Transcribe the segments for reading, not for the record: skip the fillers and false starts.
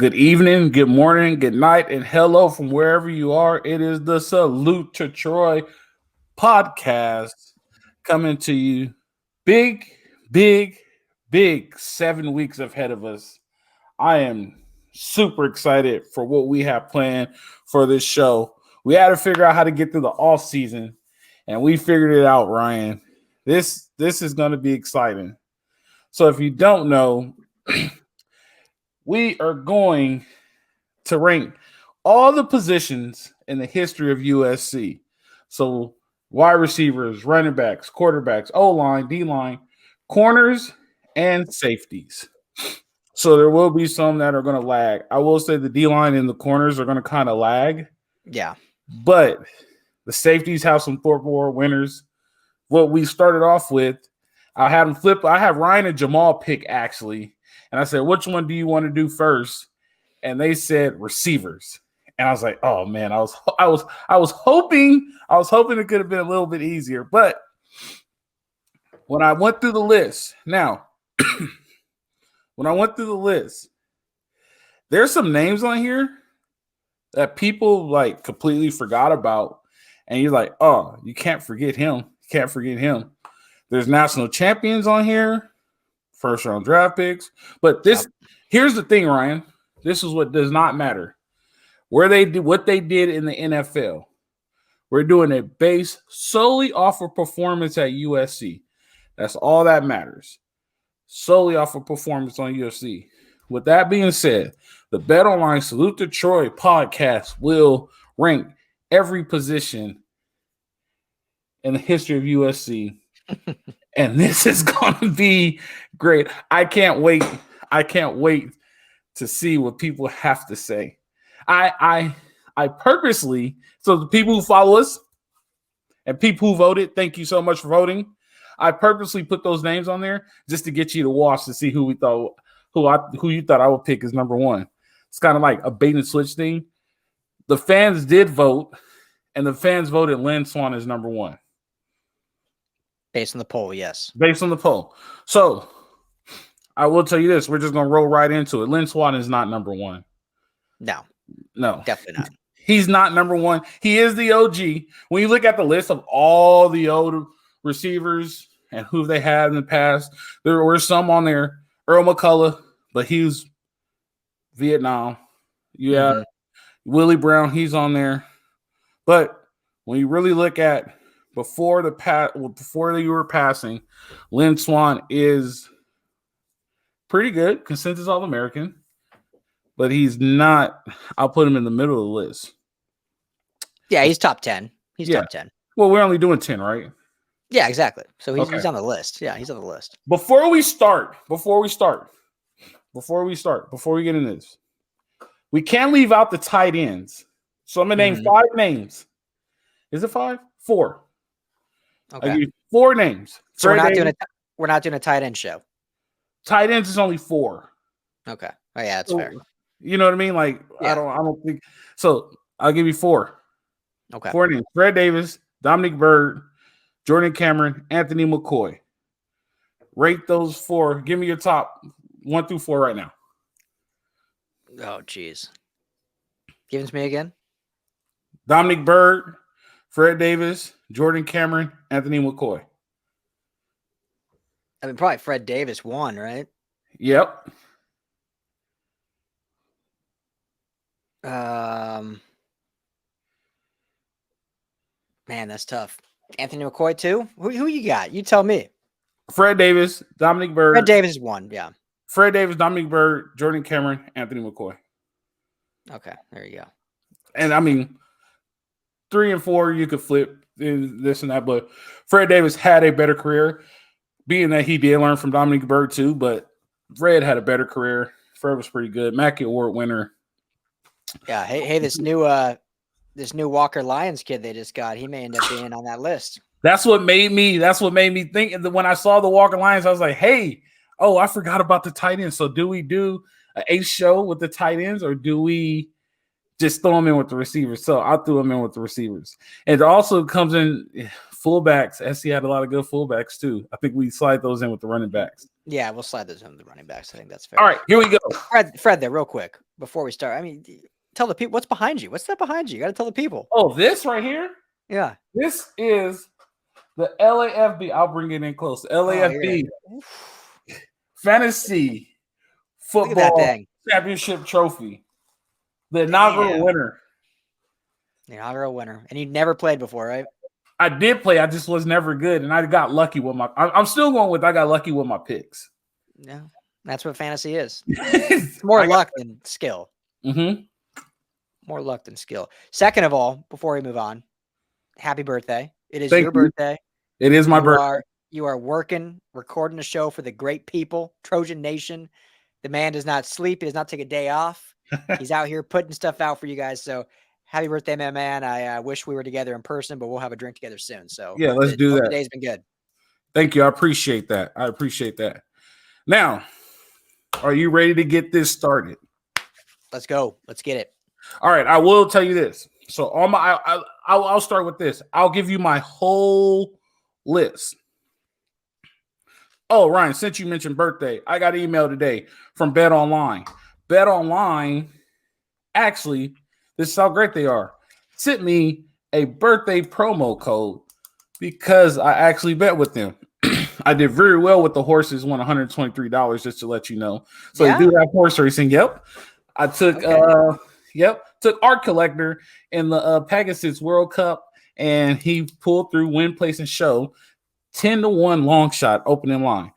Good evening, good morning, good night, and hello from wherever you are. It is the Salute to Troy podcast coming to you. Big 7 weeks ahead of us. I am super excited for what we have planned for this show. We had to figure out how to get through the off season, and we figured it out, Ryan. This is going to be exciting. So if you don't know, we are going to rank all the positions in the history of USC. So wide receivers, running backs, quarterbacks, O-line, D-line, corners, and safeties. So there will be some that are going to lag. I will say the D-line and the corners are going to kind of lag. Yeah. But the safeties have some Thorpe Award winners. What we started off with, I had them flip. I have Ryan and Jamal pick, actually. And I said, which one do you want to do first? And they said receivers. And I was like, oh man, I was hoping it could have been a little bit easier. But when I went through the list, there's some names on here that people like completely forgot about. And you're like, oh, you can't forget him. There's national champions on here. First round draft picks. But here's the thing, Ryan. This is what does not matter. What they did in the NFL. We're doing it based solely off of performance at USC. That's all that matters. Solely off of performance on USC. With that being said, the Bet Online Salute to Troy podcast will rank every position in the history of USC. And this is going to be great. I can't wait to see what people have to say. I purposely, so the people who follow us and people who voted, thank you so much for voting. I purposely put those names on there just to get you to watch to see who you thought I would pick as number one. It's kind of like a bait and switch thing. The fans did vote, and the fans voted Lynn Swann as number one. Based on the poll, yes. Based on the poll. So, I will tell you this. We're just going to roll right into it. Lynn Swann is not number one. No. Definitely not. He's not number one. He is the OG. When you look at the list of all the old receivers and who they had in the past, there were some on there. Earl McCullough, but he was Vietnam. Yeah. Willie Brown, he's on there. But when you really look at before you were passing, Lynn Swann is pretty good, consensus All-American, but he's not. I'll put him in the middle of the list. Yeah, he's top 10. Top 10. Well, we're only doing 10, right? Yeah, exactly. So he's on the list. Yeah, he's on the list. Before we get into this, we can't leave out the tight ends. So I'm going to name 5 names. Is it 5? 4. Okay. I give you 4 names. So we're not doing a tight end show. Tight ends is only 4. Okay. Oh yeah, that's fair. You know what I mean? Like yeah. I don't think so. I'll give you 4. Okay. 4 names: Fred Davis, Dominic Byrd, Jordan Cameron, Anthony McCoy. Rate those 4. Give me your top 1 through 4 right now. Oh geez. Give it to me again. Dominic Byrd, Fred Davis, Jordan Cameron, Anthony McCoy. I mean, probably Fred Davis won, right? Yep. Man, that's tough. Anthony McCoy too? Who you got? You tell me. Fred Davis, Dominic Byrd. Fred Davis won, yeah. Fred Davis, Dominic Byrd, Jordan Cameron, Anthony McCoy. Okay, there you go. And I mean, 3 and 4, you could flip this and that, but Fred Davis had a better career, being that he did learn from Dominic Byrd too, but Fred had a better career. Fred was pretty good. Mackey Award winner. Yeah, hey, this new Walker Lions kid they just got, he may end up being on that list. That's what made me think. And when I saw the Walker Lions, I was like, hey, I forgot about the tight ends. So do we do an ace show with the tight ends, or do we just throw them in with the receivers? So I threw them in with the receivers. And it also comes in fullbacks. SC had a lot of good fullbacks too. I think we slide those in with the running backs. Yeah, we'll slide those in with the running backs. I think that's fair. All right, here we go. Fred, there, real quick before we start. I mean, tell the people what's behind you. What's that behind you? You got to tell the people. Oh, this right here? Yeah. This is the LAFB. I'll bring it in close. LAFB Fantasy Football Championship Trophy. The inaugural winner. The inaugural winner. And you never played before, right? I did play. I just was never good. And I got lucky with I'm still going with I got lucky with my picks. Yeah. That's what fantasy is. It's more luck than skill. Mm-hmm. More luck than skill. Second of all, before we move on, happy birthday. It is your birthday. It is my birthday. You are working, recording a show for the great people, Trojan Nation. The man does not sleep. He does not take a day off. He's out here putting stuff out for you guys. So happy birthday, my man. I wish we were together in person, but we'll have a drink together soon. So yeah, let's do that. Today's been good. Thank you. I appreciate that. Now, are you ready to get this started? Let's go. Let's get it. All right. I will tell you this. So I'll start with this. I'll give you my whole list. Oh, Ryan, since you mentioned birthday, I got an email today from Bet Online. Bet Online, actually, this is how great they are. Sent me a birthday promo code because I actually bet with them. I did very well with the horses, won $123 just to let you know. So they do have horse racing. Yep. I took took Art Collector in the Pegasus World Cup, and he pulled through win, place, and show 10-1 long shot opening line.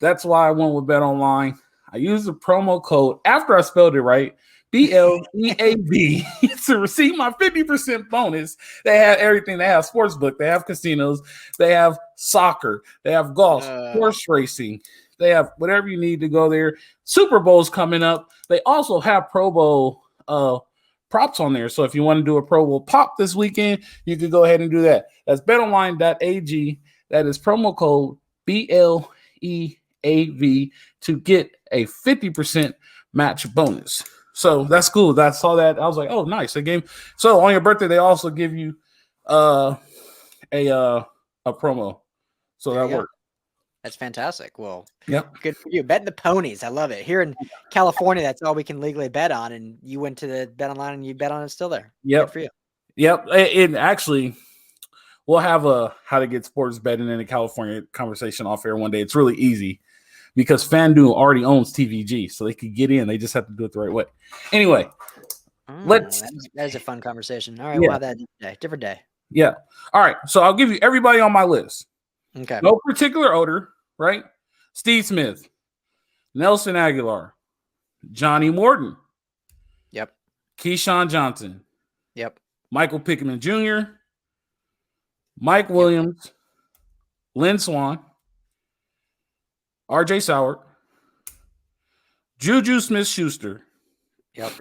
That's why I went with Bet Online. I used the promo code after I spelled it right, BLEAV, to receive my 50% bonus. They have everything. They have sportsbook. They have casinos. They have soccer. They have golf, horse racing. They have whatever you need to go there. Super Bowl's coming up. They also have Pro Bowl props on there. So if you want to do a Pro Bowl pop this weekend, you can go ahead and do that. That's betonline.ag. That is promo code BLEAV to get a 50% match bonus. So that's cool. I saw that. I was like, oh, nice. So on your birthday, they also give you a promo. So that worked. That's fantastic. Well, good for you. Betting the ponies. I love it. Here in California, that's all we can legally bet on. And you went to the Bet Online and you bet on it still there. Yep. Good for you. Yep. And actually, we'll have a how to get sports betting in a California conversation off air one day. It's really easy because FanDuel already owns TVG, so they could get in. They just have to do it the right way. Anyway, that is a fun conversation. All right, we'll have that different day. Yeah. All right. So I'll give you everybody on my list. Okay. No particular order, right? Steve Smith, Nelson Aguilar, Johnny Morton. Yep. Keyshawn Johnson. Yep. Michael Pittman Jr., Mike Williams, Lynn Swan, RJ Soward, Juju Smith-Schuster. Yep.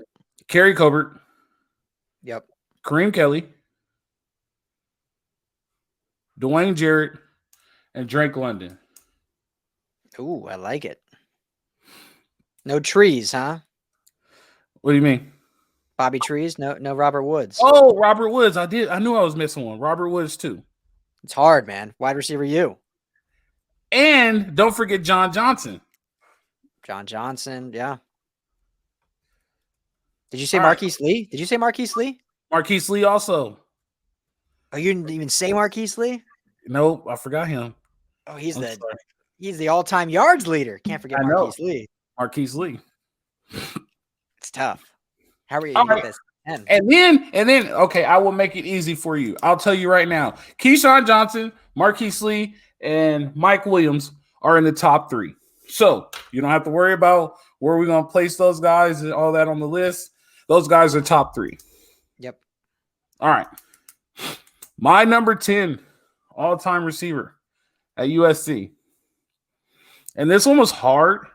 Kerry Colbert. Yep. Kareem Kelly, Dwayne Jarrett, and Drake London. Ooh, I like it. No trees, huh? What do you mean? Bobby Trees? No Robert Woods. Oh, Robert Woods. I knew I was missing one. Robert Woods, too. It's hard, man. Wide receiver you. And don't forget John Johnson. John Johnson, yeah. Did you say Marquise Lee? Did you say Marquise Lee? Marquise Lee also. Oh, you didn't even say Marquise Lee? Nope, I forgot him. Oh, he's the all-time yards leader. Can't forget Marquise Lee. Marquise Lee. It's tough. How are you going to get this? And then, okay, I will make it easy for you. I'll tell you right now. Keyshawn Johnson, Marquise Lee, and Mike Williams are in the top 3. So you don't have to worry about where we're going to place those guys and all that on the list. Those guys are top 3. Yep. All right. My number 10 all-time receiver at USC. And this one was hard.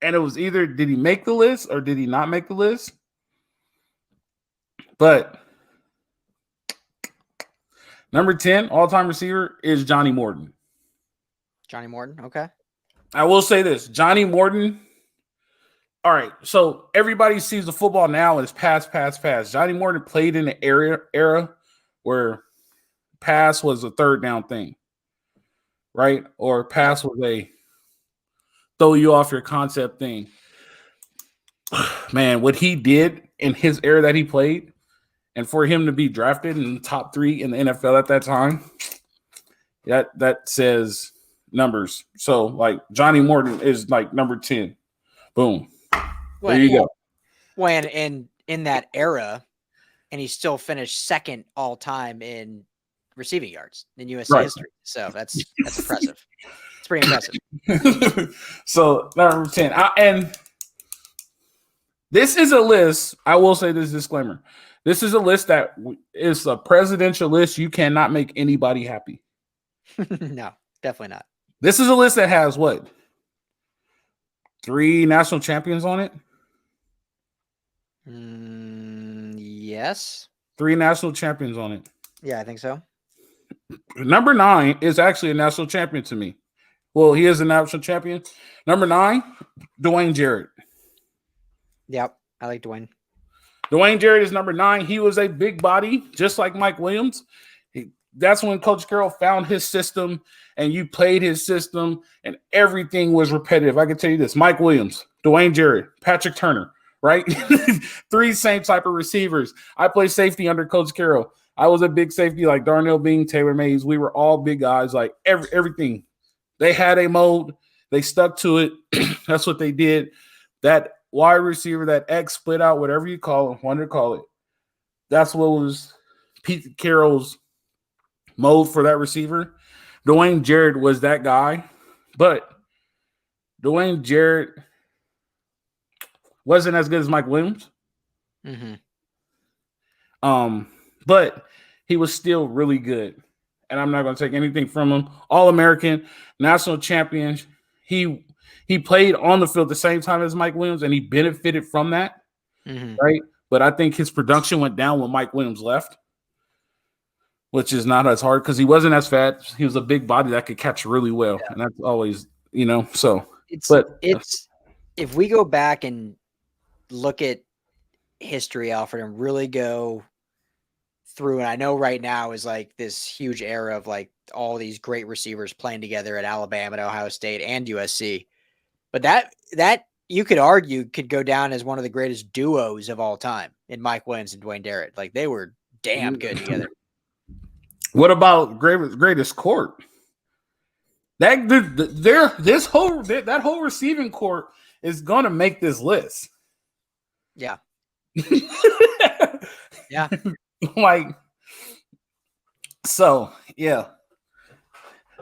And it was either did he make the list or did he not make the list? But number 10 all-time receiver is Johnny Morton. Johnny Morton, okay. I will say this. Johnny Morton All right, so everybody sees the football now as pass. Johnny Morton played in the era where pass was a third down thing, right? Or pass was a throw you off your concept thing. Man, what he did in his era that he played, and for him to be drafted in the top 3 in the NFL at that time, that says numbers. So, like, Johnny Morton is like number 10. Boom. There you go. When in that era, and he still finished second all time in receiving yards in USC history. So that's impressive. It's pretty impressive. So number 10. And this is a list. I will say this disclaimer. This is a list that is a presidential list. You cannot make anybody happy. No, definitely not. This is a list that has what? 3 national champions on it? Yes. 3 national champions on it. Yeah, I think so. Number 9 is actually a national champion to me. Well, he is a national champion. Number 9, Dwayne Jarrett. Yep, I like Dwayne. Dwayne Jarrett is number 9. He was a big body, just like Mike Williams. That's when Coach Carroll found his system, and you played his system, and everything was repetitive. I can tell you this. Mike Williams, Dwayne Jarrett, Patrick Turner, right? 3 same type of receivers. I played safety under Coach Carroll. I was a big safety like Darnell Bing, Taylor Mays. We were all big guys, like everything. They had a mode. They stuck to it. That's what they did. That wide receiver, that X split out, whatever you call it, want to call it. That's what was Pete Carroll's mode for that receiver. Dwayne Jarrett was that guy, but Dwayne Jarrett wasn't as good as Mike Williams. Mm-hmm. But he was still really good. And I'm not going to take anything from him. All-American, national champion. He played on the field the same time as Mike Williams, and he benefited from that, right? But I think his production went down when Mike Williams left, which is not as hard because he wasn't as fat. He was a big body that could catch really well, and that's always, so. It's if we go back and look at history, Alfred, and really go through, and I know right now is like this huge era of like all these great receivers playing together at Alabama, and Ohio State, and USC. But that you could argue could go down as one of the greatest duos of all time in Mike Williams and Dwayne Jarrett. Like they were damn good together. What about greatest court? That whole receiving court is gonna make this list. Yeah. Yeah. Like, so yeah.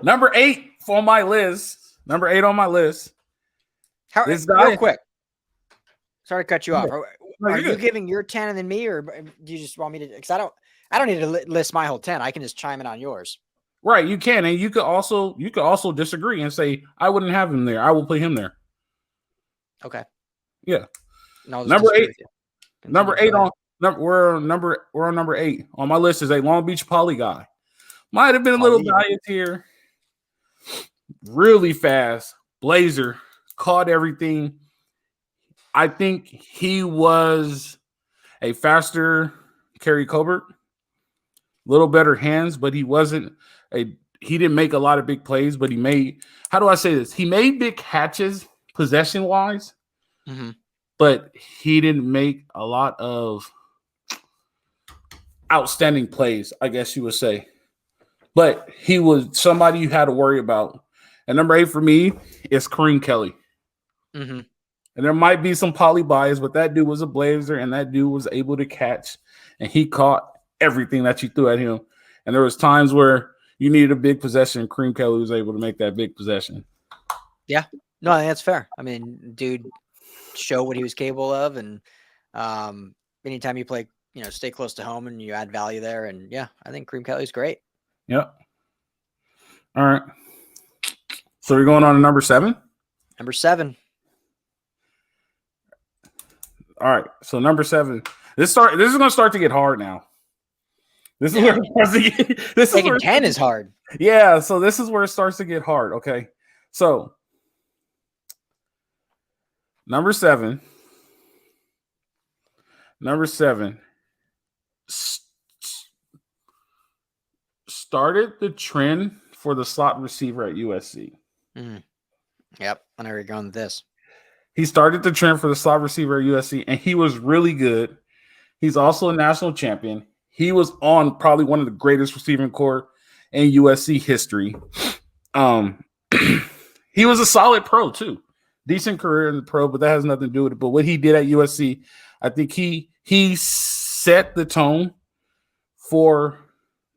Number 8 on my list. This guy, real quick. Sorry to cut you off. Are you giving your 10 and then me, or do you just want me to? Because I don't need to list my whole 10. I can just chime in on yours. Right, you can, and you could also disagree and say I wouldn't have him there. I will put him there. Okay. Yeah. No, number 8. We're on number 8 on my list is a Long Beach Poly guy. Might have been a little biased here. Really fast, blazer, caught everything. I think he was a faster Kerry Colbert, little better hands, but he didn't make a lot of big plays, but he made, how do I say this? He made big catches possession wise, but he didn't make a lot of outstanding plays, I guess you would say. But he was somebody you had to worry about. And number 8 for me is Kareem Kelly. And there might be some poly bias, but that dude was a blazer, and that dude was able to catch, and he caught everything that you threw at him. And there was times where you needed a big possession, and Kareem Kelly was able to make that big possession. Yeah. No, I think that's fair. I mean, dude showed what he was capable of, and anytime you play, stay close to home and you add value there. And yeah, I think Kareem Kelly's great. Yep. All right. So we're going on to number 7? Number 7. All right. So number 7. This is going to start to get hard now. This is where it starts to get, Taking 10 is hard. Yeah. So this is where it starts to get hard. Okay. So Number seven. Started the trend for the slot receiver at USC. Yep, I know where you're going with this. He started the trend for the slot receiver at USC, and he was really good. He's also a national champion. He was on probably one of the greatest receiving corps in USC history. He was a solid pro too. Decent career in the pro, but that has nothing to do with it. But what he did at USC, I think he set the tone for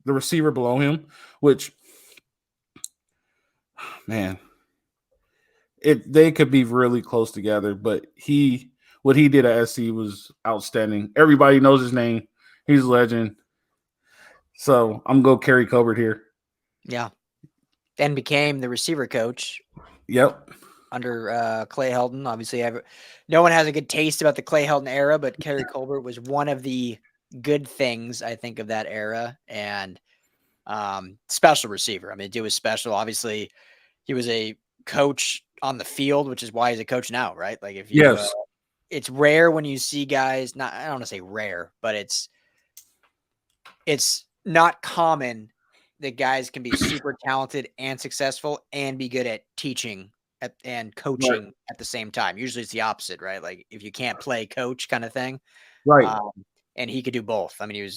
the receiver below him, which, man, they could be really close together. But what he did at SC was outstanding. Everybody knows his name. He's a legend. So I'm going to go Kerry Colbert here. Yeah. Then became the receiver coach. Yep. Under Clay Helton. Obviously, no one has a good taste about the Clay Helton era, but Kerry Colbert was one of the good things, I think, of that era. And special receiver. I mean, dude was special. Obviously, he was a coach on the field, which is why he's a coach now, right? Like, if you, it's rare when you see guys, I don't want to say rare, but it's not common that guys can be super talented and successful and be good at teaching and coaching at the same time. Usually it's the opposite, right? Like, if you can't play coach kind of thing. Right. And he could do both. I mean,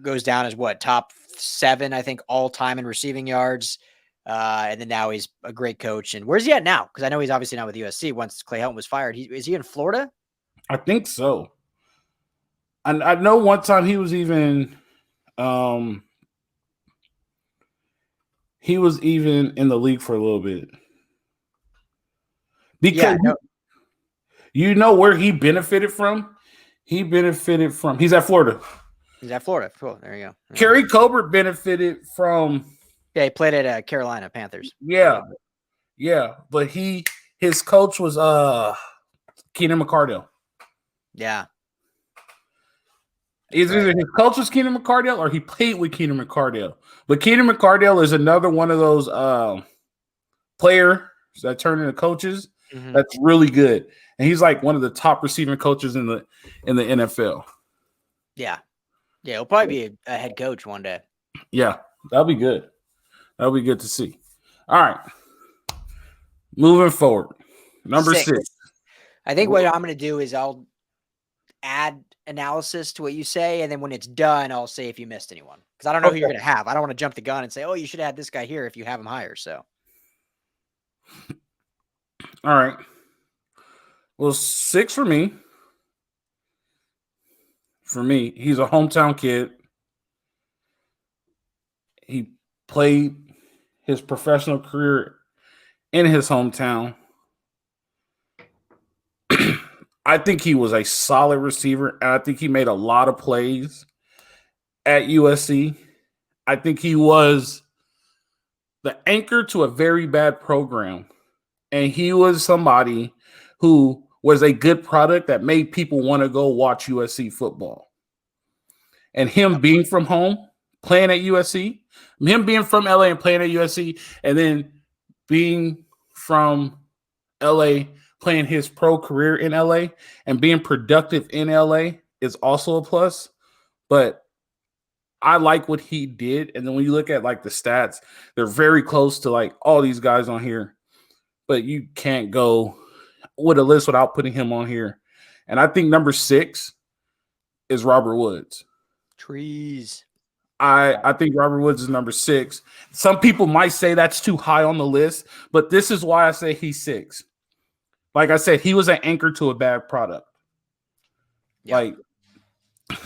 goes down as top 7, I think, all time in receiving yards. And then now he's a great coach. And where's he at now? Because I know he's obviously not with USC once Clay Helton was fired. Is he in Florida? I think so. And I know one time he was even in the league for a little bit. Because you know where he benefited from? He's at Florida. He's at Florida. Cool. There you go. Kerry Colbert benefited from. Yeah, he played at Carolina Panthers. Yeah. But his coach was Keenan McCardell. Yeah. Either his coach was Keenan McCardell or he played with Keenan McCardell. But Keenan McCardell is another one of those players that turn into coaches. Mm-hmm. That's really good. And he's like one of the top receiving coaches in the NFL. Yeah. Yeah, he'll probably be a head coach one day. Yeah, that'll be good. That'll be good to see. All right. Moving forward. Number 6. I think what I'm going to do is I'll add analysis to what you say, and then when it's done, I'll say if you missed anyone. Because I don't know who you're going to have. I don't want to jump the gun and say, oh, you should have had this guy here if you have him higher. So. All right. Well, 6 for me. He's a hometown kid. He played his professional career in his hometown. I think he was a solid receiver, and I think he made a lot of plays at USC. I think he was the anchor to a very bad program, and he was somebody who was a good product that made people want to go watch USC football. And him being from home, playing at USC, him being from LA and playing at USC, and then being from LA, playing his pro career in LA and being productive in LA is also a plus. But I like what he did. And then when you look at like the stats, they're very close to like all these guys on here. But you can't go with a list without putting him on here. And I think number 6 is Robert Woods. Trees. I think Robert Woods is number 6. Some people might say that's too high on the list, but this is why I say he's 6. Like I said, he was an anchor to a bad product. Yep. Like,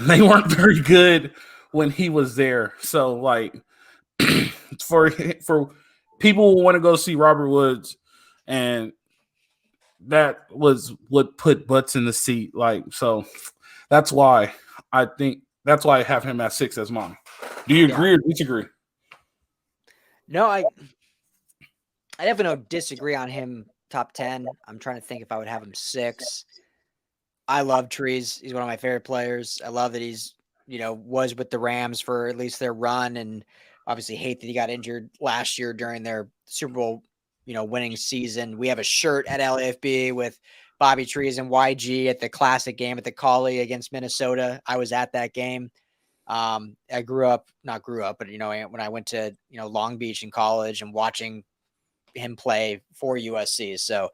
they weren't very good when he was there. So, like, for people who want to go see Robert Woods, and that was what put butts in the seat. Like, so that's why I have him at 6 as mine. Do you agree or disagree? No, I definitely don't disagree on him top 10. I'm trying to think if I would have him 6. I love Trees. He's one of my favorite players. I love that he's, was with the Rams for at least their run, and obviously hate that he got injured last year during their Super Bowl, winning season. We have a shirt at LAFB with Bobby Trees and YG at the classic game at the Collie against Minnesota. I was at that game. I not grew up, but, when I went to, Long Beach in college and watching him play for USC. So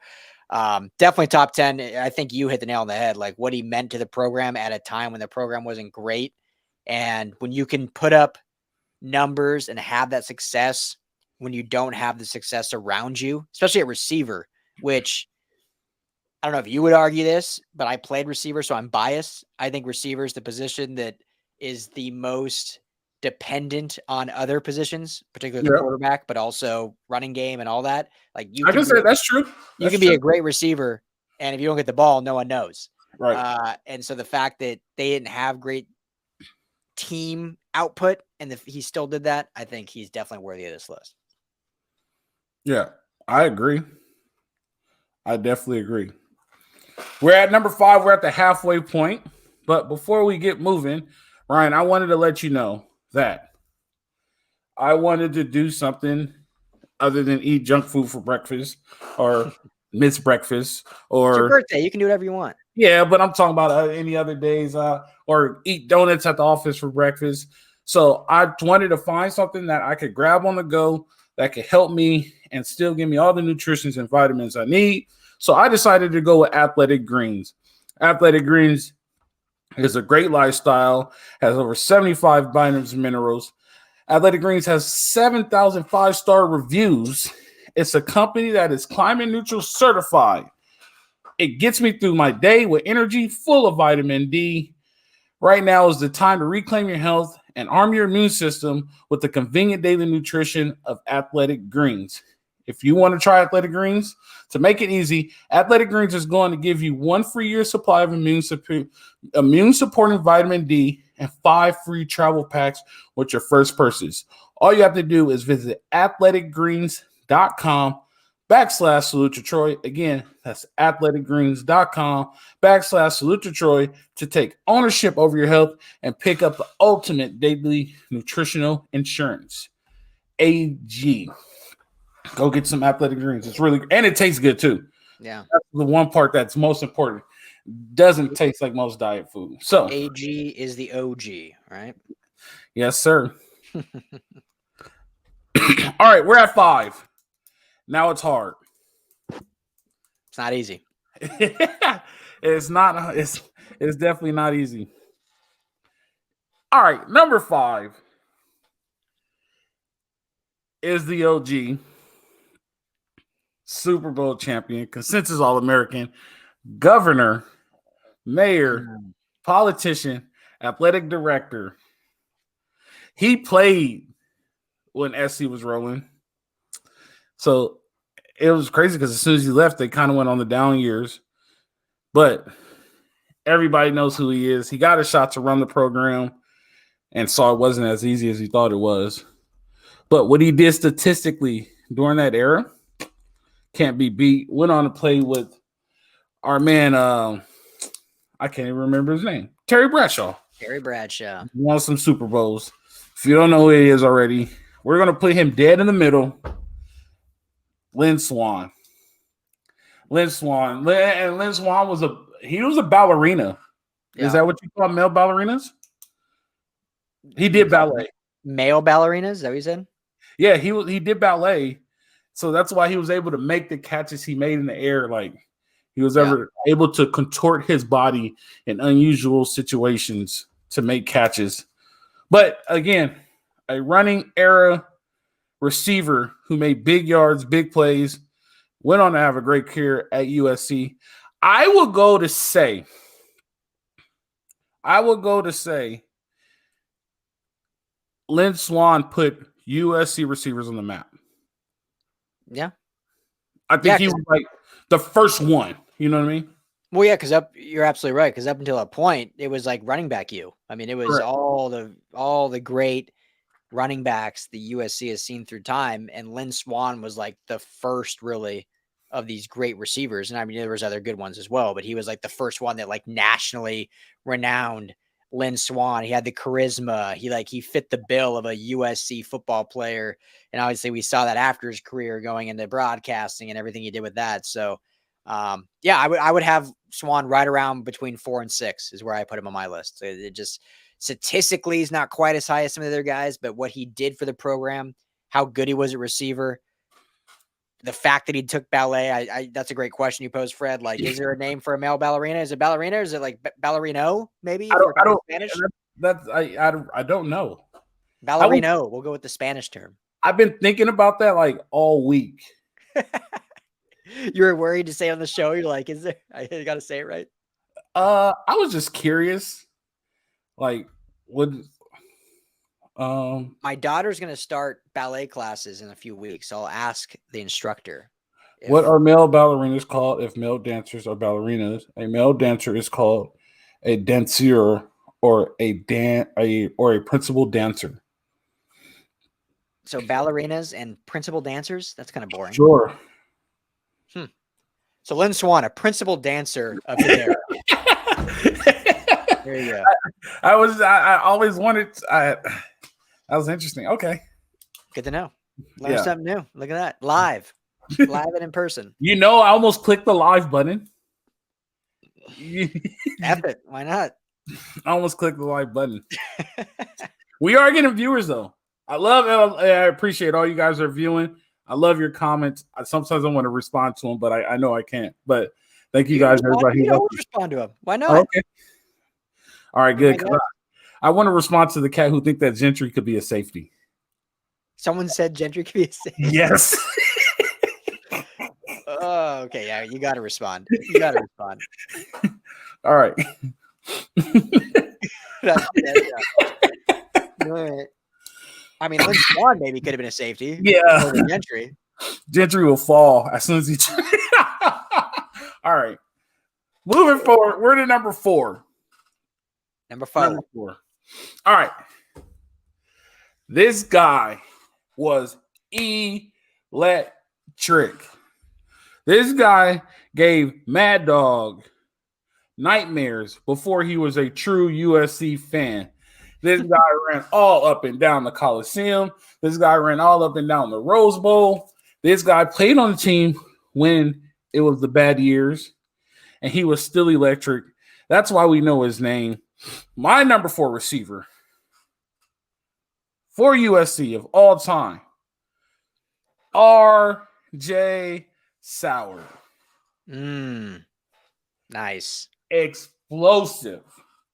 definitely top 10. I think you hit the nail on the head, like what he meant to the program at a time when the program wasn't great. And when you can put up numbers and have that success when you don't have the success around you, especially at receiver, which I don't know if you would argue this, but I played receiver, so I'm biased. I think receiver is the position that is the most dependent on other positions, particularly the quarterback, but also running game and all that. Like I can say that's true. You can be a great receiver, and if you don't get the ball, no one knows. Right. And so the fact that they didn't have great team output and he still did that, I think he's definitely worthy of this list. Yeah, I agree. I definitely agree. We're at number 5. We're at the halfway point. But before we get moving, Ryan, I wanted to let you know that I wanted to do something other than eat junk food for breakfast or miss breakfast. Or it's your birthday. You can do whatever you want. Yeah, but I'm talking about any other days or eat donuts at the office for breakfast. So I wanted to find something that I could grab on the go that could help me and still give me all the nutrients and vitamins I need. So I decided to go with Athletic Greens. Athletic Greens is a great lifestyle, has over 75 vitamins and minerals. Athletic Greens has 7,000 5-star reviews. It's a company that is climate neutral certified. It gets me through my day with energy, full of vitamin D. Right now is the time to reclaim your health and arm your immune system with the convenient daily nutrition of Athletic Greens. If you want to try Athletic Greens, to make it easy, Athletic Greens is going to give you 1 free year supply of immune supporting vitamin D and 5 free travel packs with your first purchase. All you have to do is visit athleticgreens.com/Salute to Troy. Again, that's athleticgreens.com/Salute to Troy to take ownership over your health and pick up the ultimate daily nutritional insurance. AG. Go get some Athletic Greens. It's really, and it tastes good too. Yeah. That's the one part that's most important. Doesn't taste like most diet food. So AG is the OG, right? Yes, sir. All right, we're at 5. Now it's hard. It's not easy. It's not. It's definitely not easy. All right, number 5 is the OG, Super Bowl champion, consensus All-American, governor, mayor, politician, athletic director. He played when SC was rolling. So it was crazy because as soon as he left, they kind of went on the down years. But everybody knows who he is. He got a shot to run the program and saw it wasn't as easy as he thought it was. But what he did statistically during that era can't be beat. Went on to play with our man, I can't even remember his name, Terry Bradshaw. Terry Bradshaw. Won some Super Bowls. If you don't know who he is already, we're going to put him dead in the middle. Lynn Swann. Lynn Swann was a ballerina. Yeah. Is that what you call male ballerinas? He did ballet. Male ballerinas? Is that what you said? Yeah, he did ballet. So that's why he was able to make the catches he made in the air. Like he was able to contort his body in unusual situations to make catches. But again, a running era receiver who made big yards, big plays, went on to have a great career at USC. I will go to say Lynn Swann put USC receivers on the map. Yeah. I think he was like the first one. You know what I mean? Well, yeah, because you're absolutely right. Because up until that point, it was like running back you. I mean, it was all the great running backs the USC has seen through time, and Lynn Swann was like the first really of these great receivers. And I mean, there was other good ones as well, but he was like the first one that like nationally renowned. Lynn Swann. He had the charisma. He fit the bill of a USC football player. And obviously we saw that after his career going into broadcasting and everything he did with that. So Yeah, I would have Swan right around between 4 and 6 is where I put him on my list. So it just statistically is not quite as high as some of the other guys, but what he did for the program, how good he was at receiver, the fact that he took ballet, that's a great question you posed, Fred. Like, is there a name for a male ballerina? Is it ballerina? Or is it like ballerino? Maybe I don't. Spanish. I don't know. Ballerino. We'll go with the Spanish term. I've been thinking about that like all week. You were worried to say on the show. You're like, is there? I got to say it right. I was just curious. Like, would my daughter's going to start ballet classes in a few weeks. So I'll ask the instructor. What are male ballerinas called if male dancers are ballerinas? A male dancer is called a danseur or a principal dancer. So ballerinas and principal dancers? That's kind of boring. Sure. So Lynn Swan, a principal dancer of the era. There you go. I always wanted. That was interesting. Okay. Good to know. Learn something new. Look at that. Live and in person. I almost clicked the live button. Epic. Why not? I almost clicked the live button. We are getting viewers though. I appreciate all you guys are viewing. I love your comments. Sometimes I want to respond to them, but I know I can't. But thank you guys, everybody. You always respond to them. Why not? Okay. All right, good. I want to respond to the cat who think that Gentry could be a safety. Someone said Gentry could be a safety. Yes. Oh, okay. Yeah, you got to respond. All right. I mean, Lynn Swan maybe could have been a safety. Yeah. Gentry will fall as soon as he. All right. Moving forward, we're to number 4. Number 4. All right. This guy was electric. This guy gave Mad Dog nightmares before he was a true USC fan. This guy ran all up and down the Coliseum. This guy ran all up and down the Rose Bowl. This guy played on the team when it was the bad years, and he was still electric. That's why we know his name. My number 4 receiver for USC of all time, R.J. Sauer. Nice. Explosive.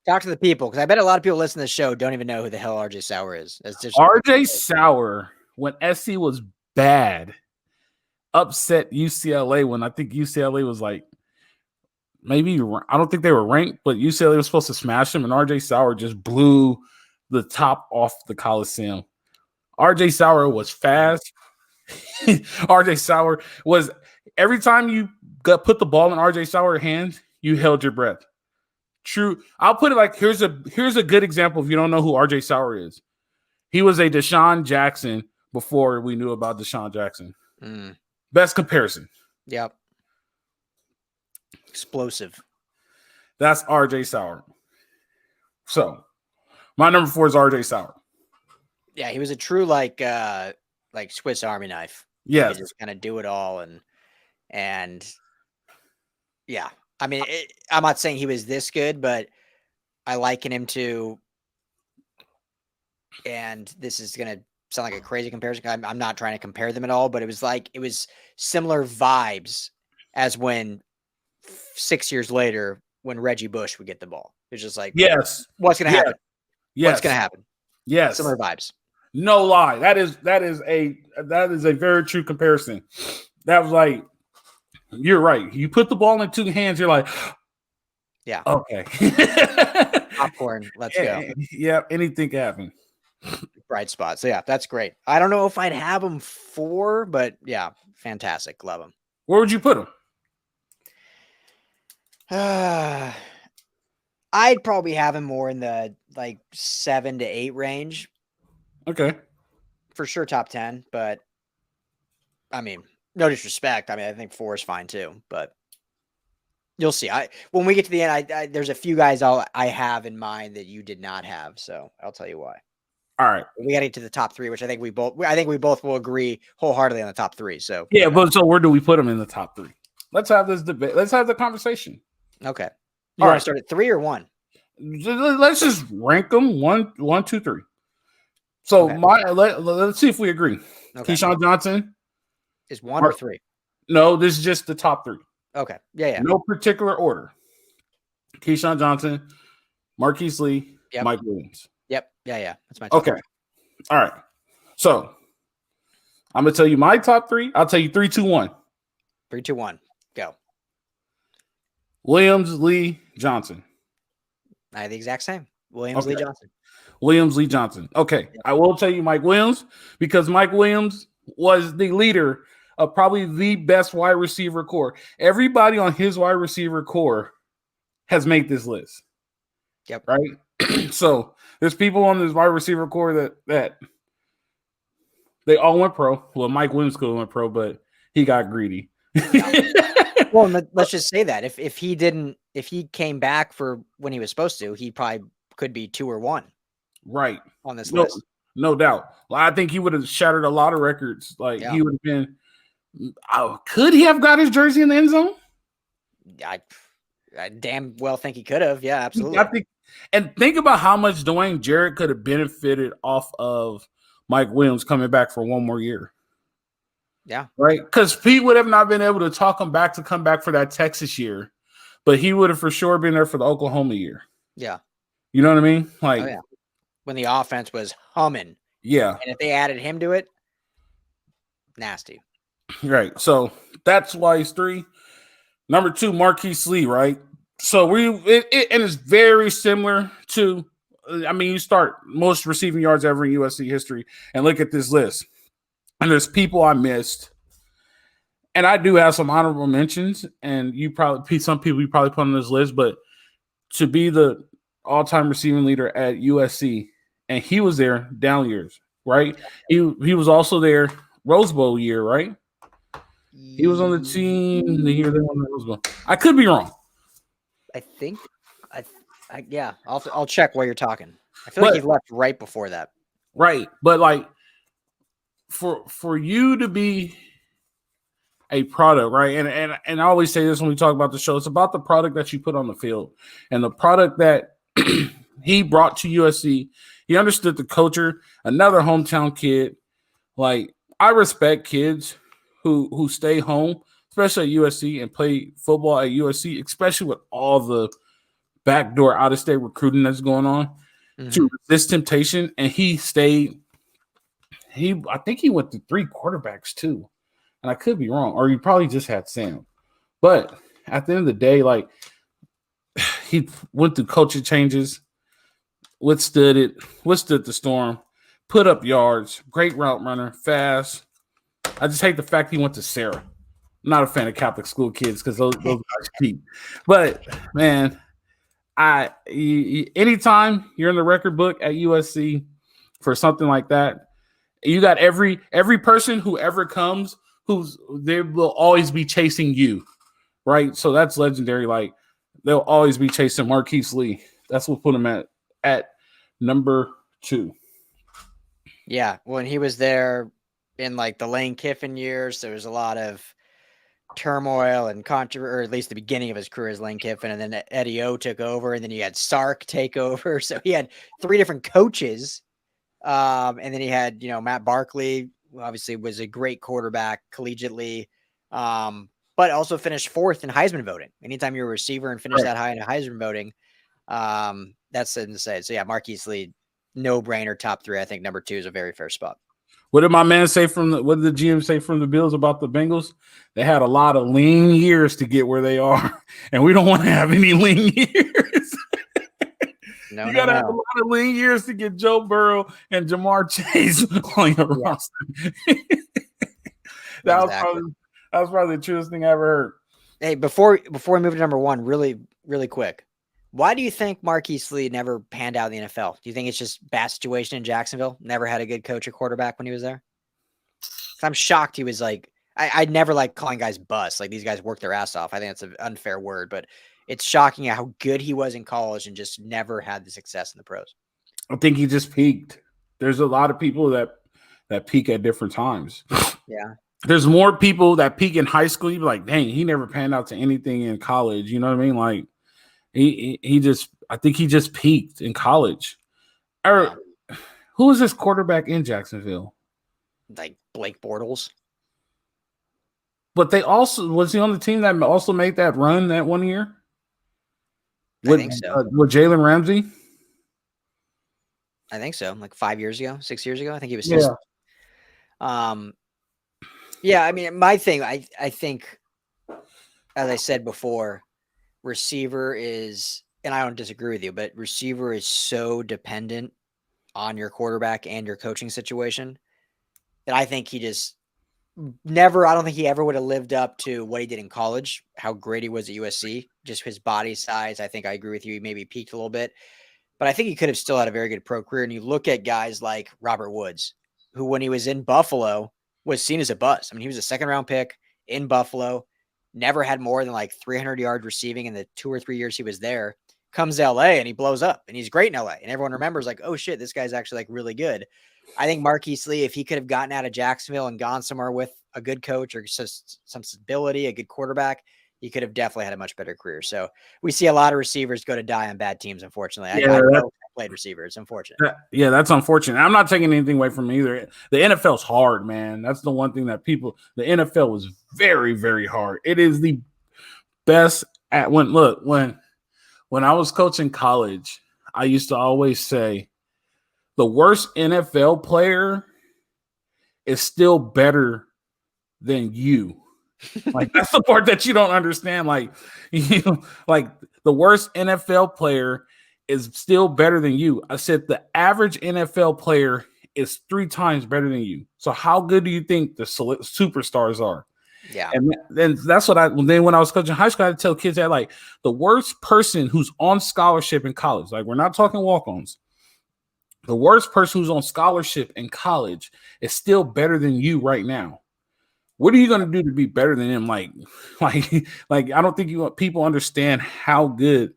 Talk to the people, because I bet a lot of people listening to the show don't even know who the hell R.J. Sauer is. R.J. Sauer, when SC was bad, upset UCLA when I think UCLA was like, maybe, I don't think they were ranked, but UCLA was supposed to smash them, and R.J. Sauer just blew the top off the Coliseum. R.J. Sauer was fast. R.J. Sauer was, every time you put the ball in R.J. Sauer's hands, you held your breath. True. I'll put it like, here's a good example if you don't know who R.J. Sauer is. He was a Deshaun Jackson before we knew about Deshaun Jackson. Best comparison. Yep. Explosive. That's R.J. Sauer. So, my number 4 is R.J. Sauer. Yeah, he was a true like Swiss Army knife. Yeah, just kind of do it all, and yeah. I mean, I'm not saying he was this good, but I liken him to, and this is gonna sound like a crazy comparison. I'm not trying to compare them at all, but it was similar vibes as when 6 years later when Reggie Bush would get the ball. It's just like, yes, what's gonna happen? Yes, what's gonna happen? Yes, similar vibes. No lie, that is a very true comparison. That was like, you're right. You put the ball in 2 hands, you're like, yeah, okay, popcorn. Let's go. Yeah, anything can happen. Bright spot. So yeah, that's great. I don't know if I'd have him 4, but yeah, fantastic. Love him. Where would you put him? I'd probably have him more in the 7 to 8 range. Okay. For sure, top 10, but I mean, no disrespect. I mean, I think 4 is fine too, but you'll see. When we get to the end, there's a few guys I have in mind that you did not have, so I'll tell you why. All right. We got to get to the top 3, which I think we both will agree wholeheartedly on the top 3. So yeah, but so where do we put him in the top 3? Let's have this debate. Let's have the conversation. Okay. You want to start at 3 or 1? Let's just rank them 1, 2, 3. So let's see if we agree. Okay. Keyshawn Johnson is 1 or 3. No, this is just the top 3. Okay. Yeah. No particular order. Keyshawn Johnson, Marquise Lee, Mike Williams. Yep. Yeah. That's my top 3. All right. So I'm gonna tell you my top 3. I'll tell you 3, 2, 1. 3, 2, 1. Go. Williams, Lee, Johnson. I have the exact same. Williams, Lee, Johnson. Williams, Lee, Johnson. Okay. Yep. I will tell you Mike Williams because Mike Williams was the leader of probably the best wide receiver core. Everybody on his wide receiver core has made this list. Yep. Right? So there's people on this wide receiver core that they all went pro. Well, Mike Williams could have went pro, but he got greedy. Well, let's just say that if he came back for when he was supposed to, he probably could be 2 or 1. Right. On this list. No doubt. Well, I think he would have shattered a lot of records. Like he would have been. Could he have got his jersey in the end zone? I damn well think he could have. Yeah, absolutely. And think about how much Dwayne Jarrett could have benefited off of Mike Williams coming back for one more year. Yeah. Right? Because Pete would have not been able to talk him back to come back for that Texas year, but he would have for sure been there for the Oklahoma year. Yeah. You know what I mean? Like, when the offense was humming. Yeah. And if they added him to it, nasty. Right. So that's why he's 3. Number 2, Marquise Lee, right? So and it's very similar to, I mean, you start most receiving yards ever in USC history and look at this list. And there's people I missed. And I do have some honorable mentions. And some people you probably put on this list, but to be the all-time receiving leader at USC, and he was there down years, right? He was also there Rose Bowl year, right? He was on the team the year they won the Rose Bowl. I could be wrong. I think, I'll check while you're talking. I feel like he left right before that. Right, but like for you to be a product, right? And I always say this when we talk about the show. It's about the product that you put on the field, and the product that he brought to USC. He understood the culture. Another hometown kid. Like, I respect kids who stay home, especially at USC, and play football at USC, especially with all the backdoor out-of-state recruiting that's going on, to resist temptation. And he stayed. I think he went to 3 quarterbacks too, and I could be wrong, or he probably just had Sam. But at the end of the day, like, he went through culture changes, withstood the storm, put up yards, great route runner, fast. I just hate the fact he went to Sarah. I'm not a fan of Catholic school kids because those guys cheat. But man, anytime you're in the record book at USC for something like that, you got every person who ever comes they will always be chasing you, right? So that's legendary. Like, they'll always be chasing Marquise Lee. That's what put him at number 2. Yeah, when he was there in like the Lane Kiffin years, there was a lot of turmoil and controversy, or at least the beginning of his career as Lane Kiffin, and then Eddie O took over, and then he had Sark take over. So he had 3 different coaches. And then he had, Matt Barkley, who obviously was a great quarterback collegiately, but also finished 4th in Heisman voting. Anytime you're a receiver and finish that high in Heisman voting, that's something to say. So yeah, Marquise Lee, no brainer, top 3. I think number 2 is a very fair spot. What did my man say what did the GM say from the Bills about the Bengals? They had a lot of lean years to get where they are, and we don't want to have any lean years. You gotta have a lot of lean years to get Joe Burrow and Jamar Chase on your roster. That was probably the truest thing I ever heard. Hey, before we move to number 1, really, really quick, why do you think Marquise Lee never panned out in the NFL? Do you think it's just bad situation in Jacksonville? Never had a good coach or quarterback when he was there? I'm shocked he was like, I never like calling guys bust. Like, these guys work their ass off. I think that's an unfair word, but it's shocking how good he was in college and just never had the success in the pros. I think he just peaked. There's a lot of people that peak at different times. Yeah. there's more people that peak in high school. You're like, dang, he never panned out to anything in college. You know what I mean? Like I think he just peaked in college. Or who was this quarterback in Jacksonville? Like Blake Bortles. But was he on the team that also made that run that one year? I think so. With Jalen Ramsey? I think so. Like 6 years ago. I think he was. Yeah. Yeah. I mean, my thing, I think, as I said before, receiver is, and I don't disagree with you, but receiver is so dependent on your quarterback and your coaching situation that I think he just I don't think he ever would have lived up to what he did in college, how great he was at USC, just his body size. I think I agree with you. He maybe peaked a little bit, but I think he could have still had a very good pro career. And you look at guys like Robert Woods, who when he was in Buffalo was seen as a bust. I mean, he was a 2nd-round pick in Buffalo, never had more than like 300 yards receiving in the 2 or 3 years he was there. Comes to LA and he blows up and he's great in LA. And everyone remembers like, oh shit, this guy's actually like really good. I think Marquise Lee, if he could have gotten out of Jacksonville and gone somewhere with a good coach or just some stability, a good quarterback, he could have definitely had a much better career. So we see a lot of receivers go to die on bad teams, unfortunately. I know played receiver. It's unfortunate. Yeah, that's unfortunate. I'm not taking anything away from either. The NFL's hard, man. That's the one thing that the NFL was very, very hard. It is the best at when I was coaching college, I used to always say the worst NFL player is still better than you. Like that's the part that you don't understand. Like, like the worst NFL player is still better than you. I said the average NFL player is 3 times better than you. So how good do you think the superstars are? Yeah. And then that's what when I was coaching high school, I had to tell kids that like the worst person who's on scholarship in college, like we're not talking walk-ons. The worst person who's on scholarship in college is still better than you right now. What are you going to do to be better than him? Like I don't think people understand how good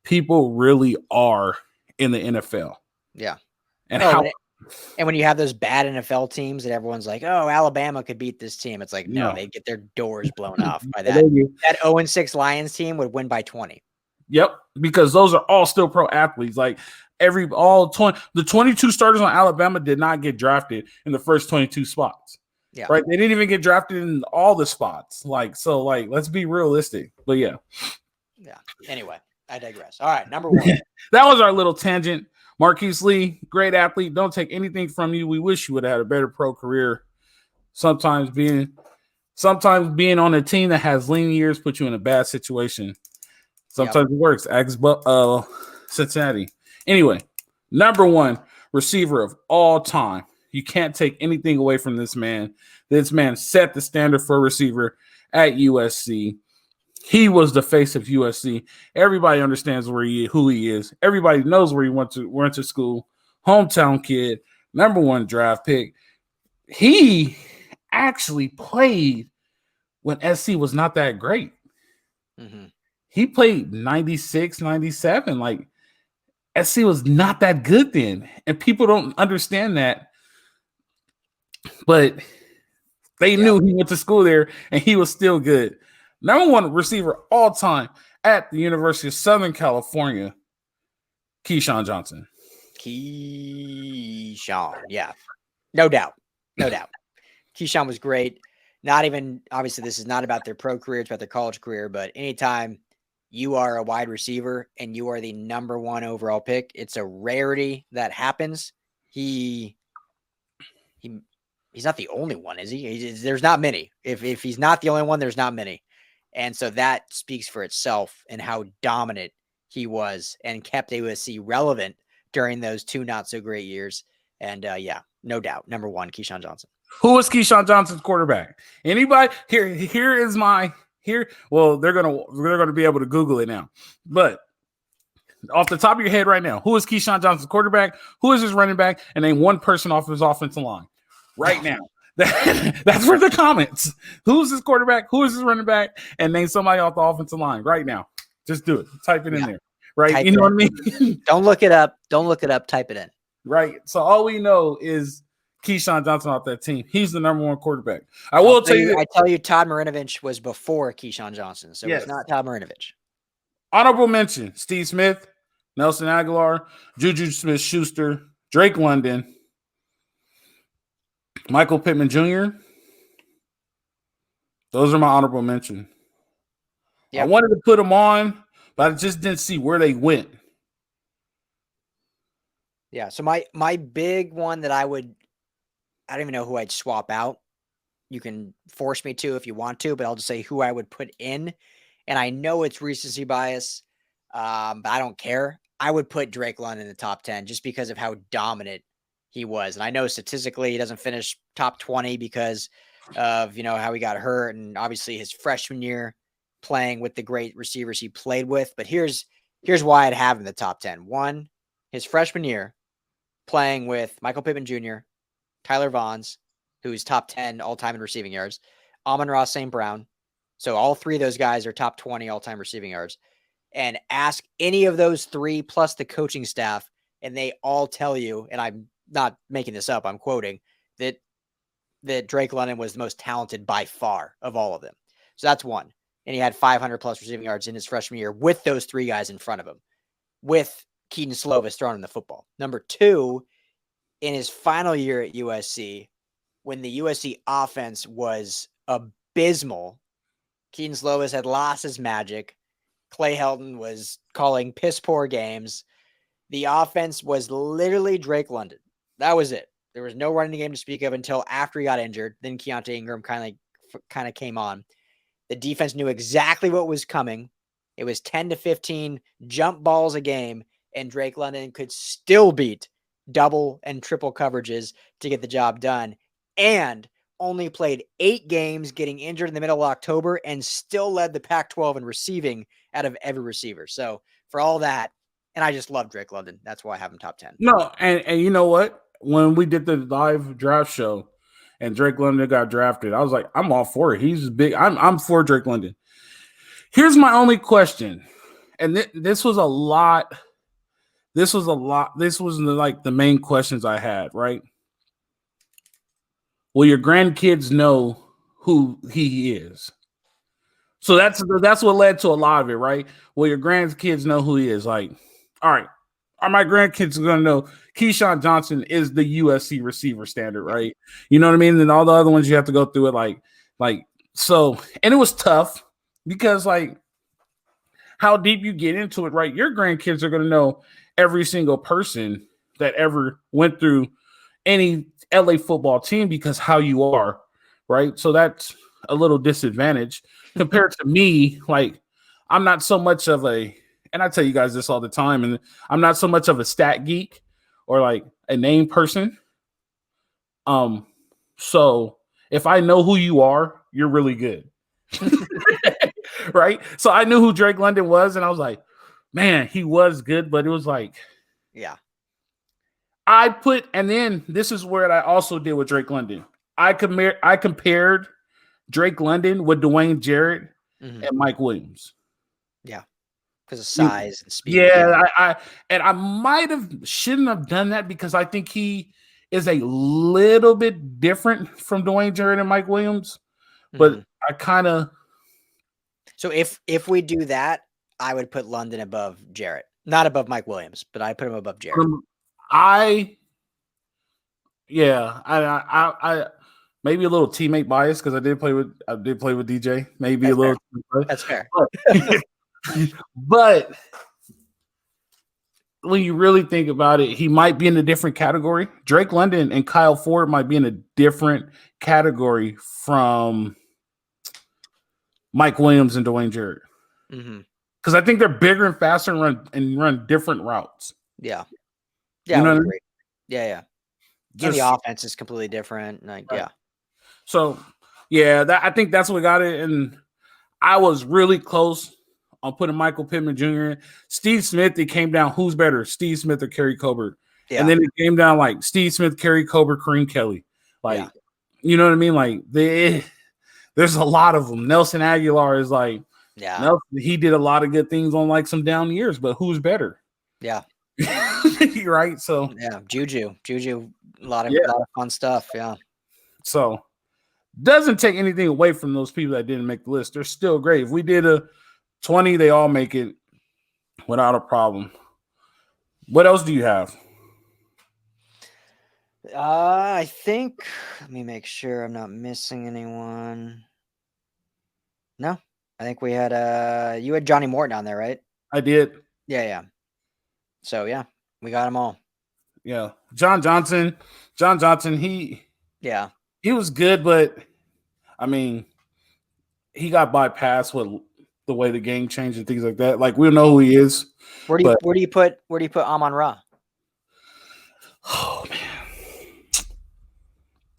people really are in the NFL. Yeah. And and when you have those bad NFL teams that everyone's like, oh, Alabama could beat this team. It's like, no, they get their doors blown off by that. That 0-6 Lions team would win by 20. Yep. Because those are all still pro athletes. Like the 22 starters on Alabama did not get drafted in the first 22 spots. Yeah. Right. They didn't even get drafted in all the spots. Let's be realistic. But yeah. Yeah. Anyway, I digress. All right. Number 1. That was our little tangent. Marquise Lee, great athlete. Don't take anything from you. We wish you would have had a better pro career. Sometimes being on a team that has lean years put you in a bad situation. Sometimes it works. Cincinnati. Anyway, number 1 receiver of all time. You can't take anything away from this man. This man set the standard for a receiver at USC. He was the face of USC. Everybody understands who he is. Everybody knows where he went to school. Hometown kid, number 1 draft pick. He actually played when SC was not that great. Mm-hmm. He played 96, 97. Like SC was not that good then. And people don't understand that. But they knew he went to school there and he was still good. Number 1 receiver all time at the University of Southern California, Keyshawn Johnson. Keyshawn, yeah. No doubt. Keyshawn was great. Not even, obviously, this is not about their pro career, it's about their college career, but anytime you are a wide receiver and you are the number 1 overall pick, it's a rarity that happens. He's not the only one, is he? There's not many. If he's not the only one, there's not many. And so that speaks for itself and how dominant he was and kept USC relevant during those 2 not so great years. And no doubt. Number 1, Keyshawn Johnson. Who was Keyshawn Johnson's quarterback? Anybody? Well, they're gonna be able to Google it now. But off the top of your head right now, who is Keyshawn Johnson's quarterback? Who is his running back? And name 1 person off his offensive line right now. That's for the comments. Who's his quarterback? Who is his running back? And name somebody off the offensive line right now. Just do it. Type it in there. Right? Type you know what I mean? Don't look it up. Type it in. Right. So all we know is Keyshawn Johnson off that team. He's the number one quarterback. I will tell you. I tell you, Todd Marinovich was before Keyshawn Johnson, so Yes. it's not Todd Marinovich. Honorable mention: Steve Smith, Nelson Aguilar, Juju Smith-Schuster, Drake London, Michael Pittman Jr. Those are my honorable mention. Yep. I wanted to put them on, but I just didn't see where they went. Yeah, so my big one that I don't even know who I'd swap out. You can force me to if you want to, but I'll just say who I would put in. And I know it's recency bias, but I don't care. I would put Drake London in the top 10 just because of how dominant he was. And I know statistically he doesn't finish top 20 because of, how he got hurt and obviously his freshman year playing with the great receivers he played with. But here's why I'd have him in the top 10. One, his freshman year playing with Michael Pittman Jr., Tyler Vaughns, who's top 10 all-time in receiving yards, Amon-Ra St. Brown. So all three of those guys are top 20 all-time receiving yards. And ask any of those three plus the coaching staff, and they all tell you, and I'm not making this up, I'm quoting, that Drake London was the most talented by far of all of them. So that's one. And he had 500 plus receiving yards in his freshman year with those three guys in front of him, with Keaton Slovis throwing in the football. Number two, in his final year at USC, when the USC offense was abysmal, Keaton Slovis had lost his magic. Clay Helton was calling piss poor games. The offense was literally Drake London. That was it. There was no running game to speak of until after he got injured. Then Keontae Ingram kind of came on. The defense knew exactly what was coming. It was 10 to 15 jump balls a game, and Drake London could still beat double and triple coverages to get the job done, and only played 8 games, getting injured in the middle of October, and still led the Pac-12 in receiving out of every receiver. So for all that, and I just love Drake London. That's why I have him top 10. No, and you know what? When we did the live draft show and Drake London got drafted, I was like, I'm all for it. He's big. I'm for Drake London. Here's my only question. And this was a lot. This was like the main questions I had, right? Will your grandkids know who he is? So that's what led to a lot of it, right? Will your grandkids know who he is? Like, all right, are my grandkids going to know Keyshawn Johnson is the USC receiver standard, right? You know what I mean? And all the other ones you have to go through it like so. And it was tough because like how deep you get into it, right? Your grandkids are going to know every single person that ever went through any LA football team because how you are, right? So that's a little disadvantage compared to me. Like, I'm not so much of and I tell you guys this all the time, and I'm not so much of a stat geek or like a name person. So if I know who you are, you're really good. Right? So I knew who Drake London was, and I was like, man, he was good, but it was like, yeah. And then this is where I also did with Drake London. I compared Drake London with Dwayne Jarrett and Mike Williams. Yeah. Because of size and speed. Yeah, I shouldn't have done that because I think he is a little bit different from Dwayne Jarrett and Mike Williams. But I kind of. So if we do that, I would put London above Jarrett, not above Mike Williams, but I put him above Jarrett. I maybe a little teammate bias because I did play with DJ. Maybe that's a little. Fair. That's fair. But when you really think about it, he might be in a different category. Drake London and Kyle Ford might be in a different category from Mike Williams and Dwayne Jarrett. Because I think they're bigger and faster and run different routes. Yeah. Yeah, you know what I mean? Yeah. And the offense is completely different. Like, right. Yeah. So, yeah, I think that's what got it. And I was really close on putting Michael Pittman Jr. in. Steve Smith, it came down who's better, Steve Smith or Kerry Colbert. Yeah. And then it came down like Steve Smith, Kerry Colbert, Kareem Kelly. Like, you know what I mean? Like, there's a lot of them. Nelson Aguilar is like, he did a lot of good things on like some down years, but who's better? Yeah. Right. So yeah, Juju A lot of fun stuff. Yeah. So doesn't take anything away from those people that didn't make the list. They're still great. If we did a 20, they all make it without a problem. What else do you have? I think, let me make sure I'm not missing anyone. No, I think we had, you had Johnny Morton on there, right? I did. Yeah. So, yeah, we got them all. Yeah. John Johnson, he was good, but I mean, he got bypassed with the way the game changed and things like that. Like, we don't know who he is. Where do you put Amon-Ra? Oh man.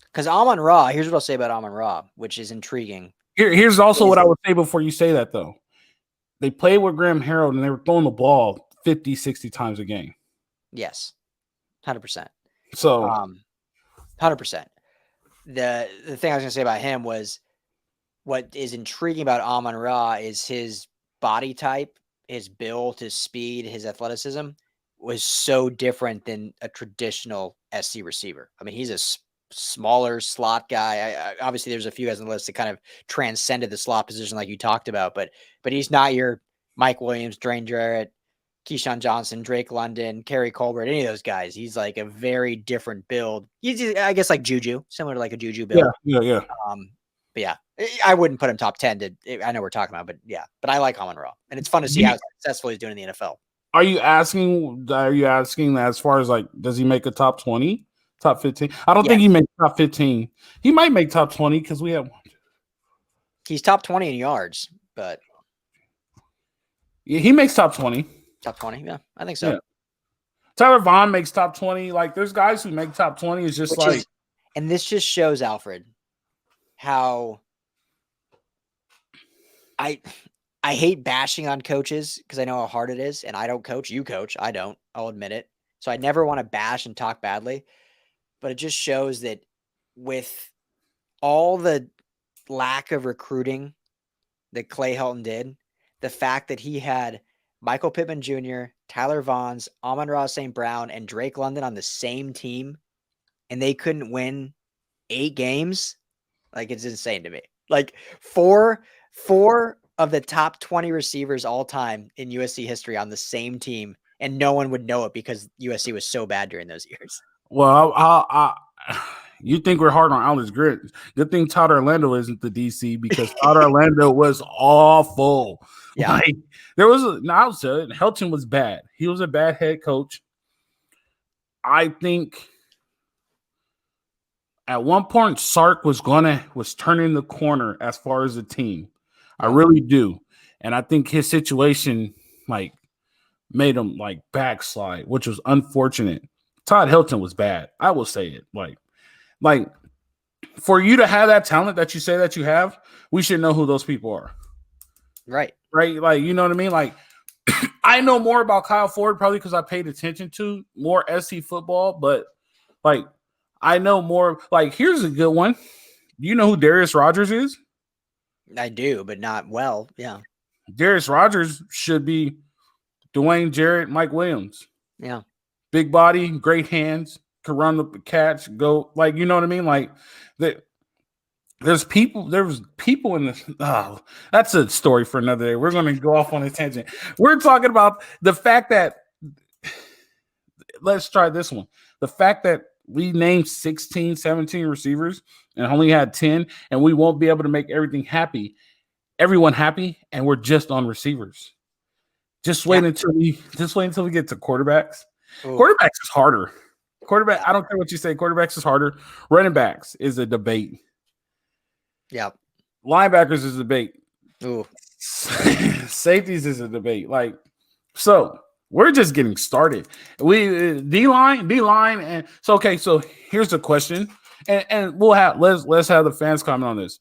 Because Amon-Ra, here's what I'll say about Amon-Ra, which is intriguing. Here's also what I would say before you say that, though. They played with Graham Harrell, and they were throwing the ball 50, 60 times a game. Yes, 100%. So, 100%. The thing I was going to say about him was what is intriguing about Amon-Ra is his body type, his build, his speed, his athleticism was so different than a traditional SC receiver. I mean, he's a smaller slot guy. Obviously there's a few guys on the list that kind of transcended the slot position like you talked about, but he's not your Mike Williams, Drain Jarrett, Keyshawn Johnson, Drake London, Kerry Colbert, any of those guys. He's like a very different build. He's, I guess, like Juju, similar to like a Juju build. Yeah. But yeah, I wouldn't put him top 10 I know we're talking about, but I like Amon-Ra, and it's fun to see how successful he's doing in the NFL. Are you asking as far as like, does he make a top 20? Top 15. I don't think he makes top 15. He might make top 20 because we have. He's top 20 in yards, but yeah, he makes top 20. Top 20, yeah, I think so. Yeah. Tyler Vaughn makes top 20. Like, there's guys who make top 20. It's just and this just shows, Alfred, how I hate bashing on coaches because I know how hard it is, and I don't coach. You coach, I don't. I'll admit it. So I never want to bash and talk badly. But it just shows that with all the lack of recruiting that Clay Helton did, the fact that he had Michael Pittman Jr., Tyler Vaughns, Amon-Ra St. Brown, and Drake London on the same team, and they couldn't win 8 games, like, it's insane to me. Like, four of the top 20 receivers all time in USC history on the same team, and no one would know it because USC was so bad during those years. Well, you think we're hard on Alex Grit. Good thing Todd Orlando isn't the DC because Todd Orlando was awful. Yeah. Like, there was Helton was bad. He was a bad head coach. I think at one point Sark was turning the corner as far as the team. I really do. And I think his situation like made him like backslide, which was unfortunate. Todd Helton was bad. I will say it. Like for you to have that talent that you say that you have, we should know who those people are. Right. Like, you know what I mean? Like, I know more about Kyle Ford probably because I paid attention to more SC football, but like, I know more. Like, here's a good one. Do you know who Darius Rogers is? I do, but not well. Yeah. Darius Rogers should be Dwayne Jarrett, Mike Williams. Yeah. Big body, great hands, can run the catch, go, like, you know what I mean? Like, there's people in this. Oh, that's a story for another day. We're going to go off on a tangent. We're talking about the fact that, let's try this one. The fact that we named 16, 17 receivers and only had 10, and we won't be able to make everyone happy, and we're just on receivers. Just wait until we get to quarterbacks. Ooh. Quarterbacks is harder. I don't care what you say. Quarterbacks is harder. Running backs is a debate. Yeah. Linebackers is a debate. Ooh. Safeties is a debate. Like, so we're just getting started. We D-line, and so okay. So here's the question, and let's have the fans comment on this.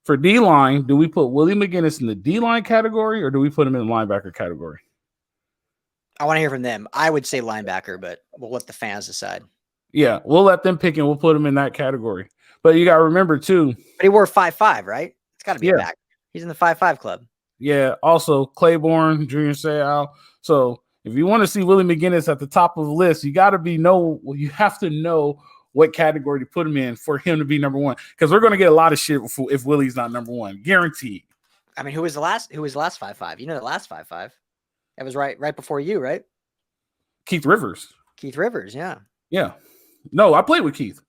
For D-line, do we put Willie McGinnis in the D-line category or do we put him in the linebacker category? I want to hear from them. I would say linebacker, but we'll let the fans decide. Yeah, we'll let them pick and we'll put him in that category. But you got to remember, too. But he wore 5'5", right? It's got to be a back. He's in the 5'5" club. Yeah, also Claiborne, Junior Seau. So if you want to see Willie McGinnis at the top of the list, you have to know what category to put him in for him to be number one. Because we're going to get a lot of shit if Willie's not number one. Guaranteed. I mean, who was the last 5'5"? You know the last 5'5". That was right before you, right? Keith Rivers. Keith Rivers, yeah. Yeah. No, I played with Keith.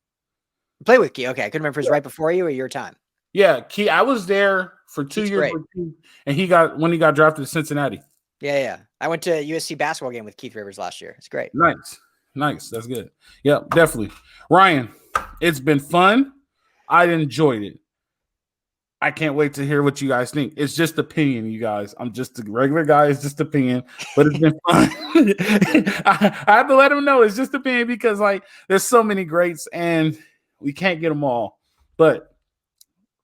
Play with Keith. Okay. I couldn't remember if it was right before you or your time. Yeah, Keith. I was there for 2 years with Keith, and when he got drafted to Cincinnati. Yeah. I went to a USC basketball game with Keith Rivers last year. It's great. Nice. That's good. Yeah, definitely. Ryan, it's been fun. I enjoyed it. I can't wait to hear what you guys think. It's just opinion, you guys. I'm just a regular guy. It's just opinion, but it's been fun. I have to let him know it's just opinion because, like, there's so many greats and we can't get them all. But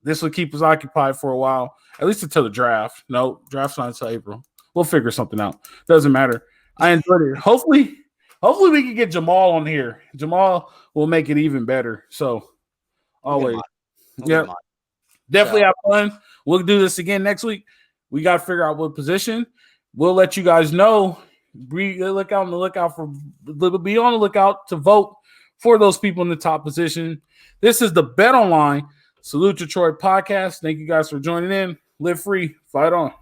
this will keep us occupied for a while, at least until the draft. No, draft's not until April. We'll figure something out. Doesn't matter. I enjoyed it. Hopefully we can get Jamal on here. Jamal will make it even better. So, always. Yeah. Definitely have fun. We'll do this again next week. We got to figure out what position. We'll let you guys know. Be on the lookout to vote for those people in the top position. This is the Bet Online Salute Detroit podcast. Thank you guys for joining in. Live free. Fight on.